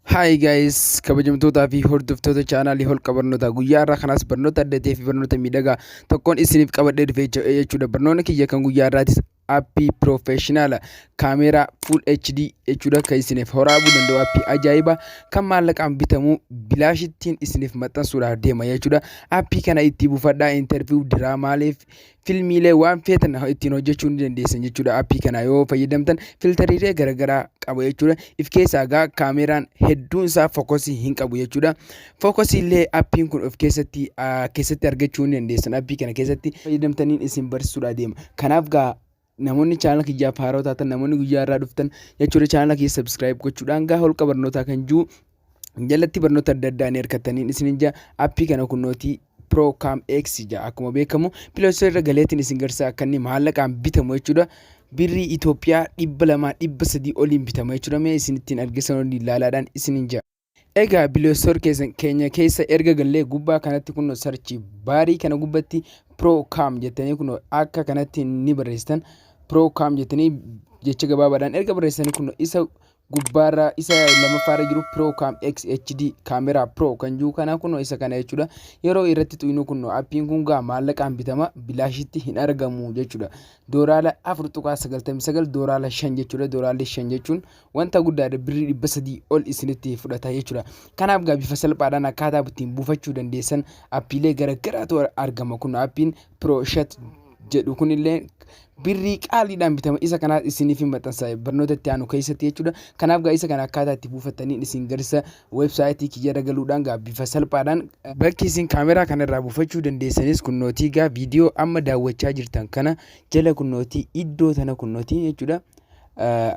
Hi guys, kabajamtootaa fi hordoftoota chaanaalii holqa barnootaa guyyaa irraa kanaas barnoota adda fi barnoota miidhagaa tokkoon isiniif qabadhee dhufee jechuudha. Barnoonni kiyya kan guyyaa irraatis appii professional kaameraa full HD jechuudha kan isiniif waraabuu danda'u appii ajaa'ibaa kan maallaqaan bitamu bilaashittiin isiniif maxxansuudhaaf deema jechuudha. Appii kana itti buufadhaa interview diraamaalee filmiilee waan feetan ittiin hojjechuu ni dandeessan jechuudha. Appii kana yoo fayyadamtan filtariilee garaagaraa qabu jechuudha. If keessaa gaa kaameraan hedduun isaa fookasii hin qabu jechuudha. Fookasii illee appiin kun of keessatti argachuu ni dandeessan. Appii kana keessatti fayyadamtaniin isin barsiisuudhaaf deema. Kanaaf gaa namoonni chaanala kiyyaaf haaraa taatan namoonni guyyaa irraa dhuftan jechuudha chaanala kiyya subscribe gochuudhaan gaa holqa barnootaa kan jiru jalatti barnoota adda addaa ni argattaniin isin jaa appii kana kunnootii ProCam X jaa akkuma beekamu piloosoo irra galeetiin isin garsaa akka inni maallaqaan bitamu jechuudha. Birrii Itoophiyaa 200-300 oliin bitama jechuudha. Mee isin ittiin argisan ilaalaadhaan isin jaa. Egaa piloosoo keenya keessa erga gallee gubbaa kanatti kun sarchi baarii kana gubbatti ProCam jettanii kun akka kanatti ni barreessitan. ProCam jettanii jecha gabaabaadhaan erga barreessanii kun isa gubbaarra isa lamaffaarra jiru ProCam X HD kaameraa Pro kan jiru kana kun isa kana jechuudha. Yeroo irratti tuynu kun appiin kun gaa maallaqaan bitama bilaashitti hin argamu jechuudha. Doolaara 4.99 doolaara 5 jechuudha. Doolaara 5 jechuun wanta guddaadha. Birrii 300 ol isinitti fudhata jechuudha. Kanaaf gaa bifa salphaadhaan akkaataa ittiin buufachuu dandeessan appiilee garaagaraatu argama. Kun appiin ProShot jedhu kunillee birrii qaaliidhaan bitama. Isa kana isiniif maxxansa barnoota itti aanu keessatti jechuudha. Kanaaf gaa isa kana akkaataa itti buufattanii isin garsa websaayitii kiyya galuudhaan gaa bifa salphaadhaan bakki isin kaameraa kanarraa buufachuu dandeessanis kunnootii gaa viidiyoo amma daawwachaa jirtan kana jala kunnootii iddoo tana kunnootii jechuudha.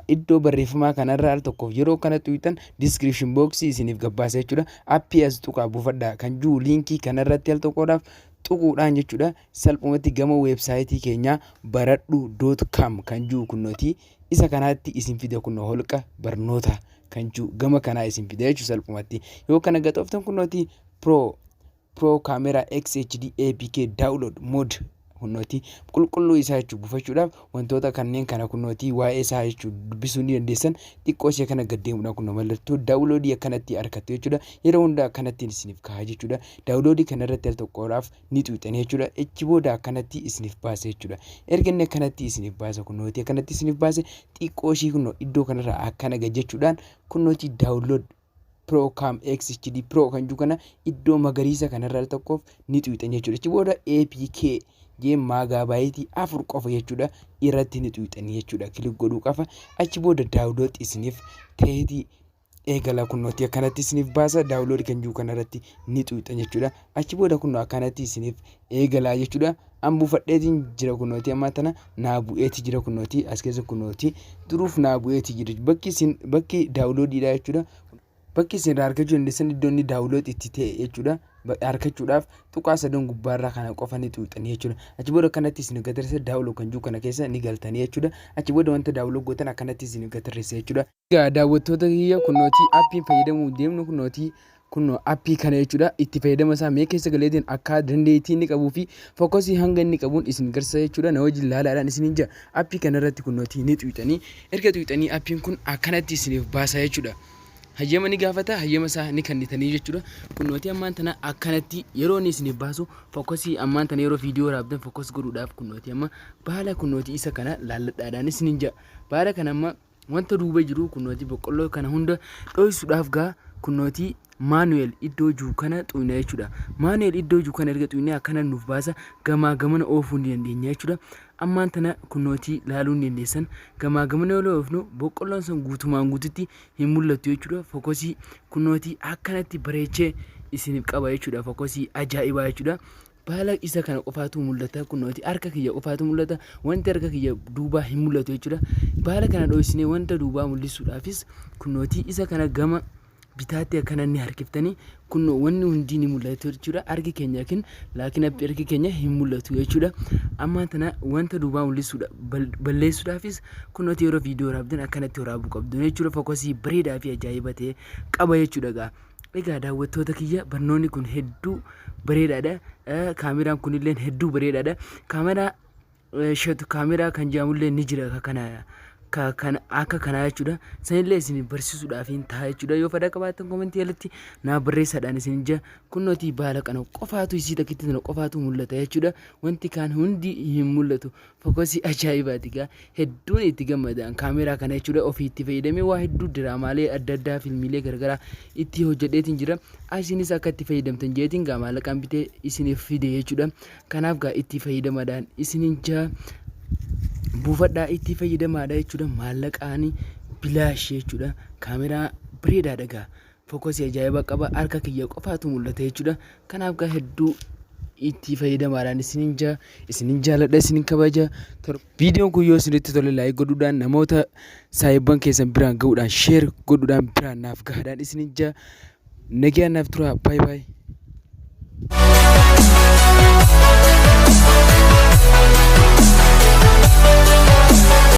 Iddoo barreeffamaa kanarraa tokkoof yeroo kana tuytan description box isiniif gabbaasa jechuudha. Appii as tuqaa buufadhaa kan jiru liinkii kanarratti al tokkodhaaf tuquudhaan jechuudha. Salphumatti gama websaayitii keenyaa baradhu.com kan jiru kunnootii isa kanaatti isin fide kun holqa barnoota kan jiru gama kanaa isin fide jechuudha. Salphumatti yoo kana gatooftan kunnootii Pro Camera X HD APK download mode kunnootii qulqulluu isaa jechuudha buufachuudhaaf wantoota kanneen kana kunnootii waa'ee isaa jechuudha dubbisuu ni dandeessan. Xiqqoo ishee kana gaddeemuudhaan kun mallattoo daawuloodii akkanatti argattu jechuudha. Yeroo hundaa akkanatti isiniif kaa'aa jechuudha. Daawuloodii kanarratti al tokkodhaaf ni xuuxan jechuudha. Achi booda akkanatti isiniif baasa jechuudha. Erga inni akkanatti isiniif baasa kunnootii akkanatti isiniif baase xiqqoo ishee kun iddoo kanarraa akkana gajjachuudhaan kunnootii daawulood ProCam X HD Pro kan jiru kana iddoo magariisa kanarraa al tokkoof ni xuuxan jechuudha. Achi booda APK meegaabaaytii 4 qofa jechuudha irratti ni xuuxanii jechuudha. Kilik godhuu qofa achi booda daawulood isiniif ta'eetii eegala kunnootii akkanatti isiniif baasa. Daawulood kan jiru kanarratti ni xuuxan jechuudha. Achi booda kun akkanatti isiniif eegalaa jechuudha. An buufadheetiin jira kunnootii amma tana naa bu'eeti jira kunnootii as keessa kunnootii duruuf naa bu'eeti jira. Bakki daawuloodiidha jechuudha. Bakki isin argachuu dandeessan iddoo inni daawulood itti ta'e jechuudha. Argachuudhaaf tuqaa sadan gubbaarraa kana qofa ni xuuxanii jechuudha. Achi booda kanatti isin gatarreessa daawulood kan jiru kana keessa ni galtanii jechuudha. Achi booda wanta daawulood gootan akkanatti isin gatarreessa jechuudha. Egaa daawwattoota kiyya kunnootii appii fayyadamuu deemnu kunnootii kun appii kana jechuudha. Itti fayyadama isaa mee keessa galeetiin akka dandeettii inni qabuu fi fookasii hanga inni qabuun isin garsa jechuudha. Na wajjin laalaadhaan isin jira appii kanarratti kunnootii ni xuuxanii erga xuuxanii appiin kun akkanatti isiniif baasa jechuudha. Hayyama ni gaafata hayyama isaa ni kennitanii jechuudha. Kunnootii ammaan tana akkanatti yeroo inni isiniif baasu fookasii ammaan tana yeroo viidiyoo raabdan fookas godhuudhaaf kunnootii amma baala kunnootii isa kana laalladhaadhaan isin jira. Baala kana amma wanta duuba jiru kunnootii boqqolloo kana hunda dho'isuudhaaf gaa kunnootii maanuweel iddoo jiru kana xuyna jechuudha. Maanuweel iddoo jiru kana erga xuyne akkana nuuf baasa gamaa gamana oofuu ni dandeenya jechuudha. Ammaan tana kunnootii laaluu ni dandeessan gamaa gamana yoo oofnu boqqolloon sun guutumaan guututti hin mul'atu jechuudha. Fookasii kunnootii akkanatti bareechee isiniif qaba jechuudha. Fookasii ajaa'ibaa jechuudha. Baala isa kana qofaatu mul'ata kunnootii harka kiyya qofaatu mul'ata wanti harka kiyya duubaa hin mul'atu jechuudha. Baala kana dho'isnee wanta duubaa mul'isuudhaafis kunnootii isa kana gama bitaatti akkana ni harkiftanii kun wanni hundi ni mul'atu jechuudha. Harki keenya laakiin harki keenya hin mul'atu jechuudha. Amma tana wanta duubaa mul'isuudhaaf balleessuudhaafis kunnootii yeroo viidiyoo raabdan akkanatti waraabuu qabdu jechuudha. Fookasii bareedaa fi ajaa'ibaa ta'e qaba jechuudha. Egaa daawwattoota kiyya barnoonni kun hedduu bareedaadha. Kaameraan kunillee hedduu bareedaadha. Kaameraa kan jedhamullee ni jira kan akka kanaa jechuudha. Sanillee isin barsiisuudhaaf hin ta'a jechuudha. Yoo fedha qabaattan komentii jalatti naaf barreessaadhaan isin jaa kunnooti baala kana qofaatu isii takkitti tana qofaatu mul'ata jechuudha. Wanti kaan hundi hin mul'atu. Fokkosii ajaa'ibaati gaa hedduun itti gammadaan kaameraa kana jechuudha. Ofii itti fayyadamee waa hedduu diraamaalee adda addaa fiilmiilee garagaraa itti hojjedheetiin jira. Isinis akka itti fayyadamtan jeetiin gaa maallaqaan bitee isiniif fide jechuudha. Kanaaf gaa itti fayyadamadhaan isinin jaa buufadhaa itti fayyadamaadha jechuudha. Maallaqaan bilaash jechuudha. Kaameraa bareedaadha gaa fokkosii ajaa'iba qaba. Harka kiyya qofaatu mul'ata jechuudha. Kanaaf gaa hedduu itti fayyadamaadhaan isinin jaaladha isinin kabaja. Viidiyoon kun yoo isinitti tole laayik godhuudhaan namoota saayibban keessan biraan gahuudhaan sheer godhuudhaan biraan naaf gahaadhaan isinin nagaan naaf tura. Baay baay.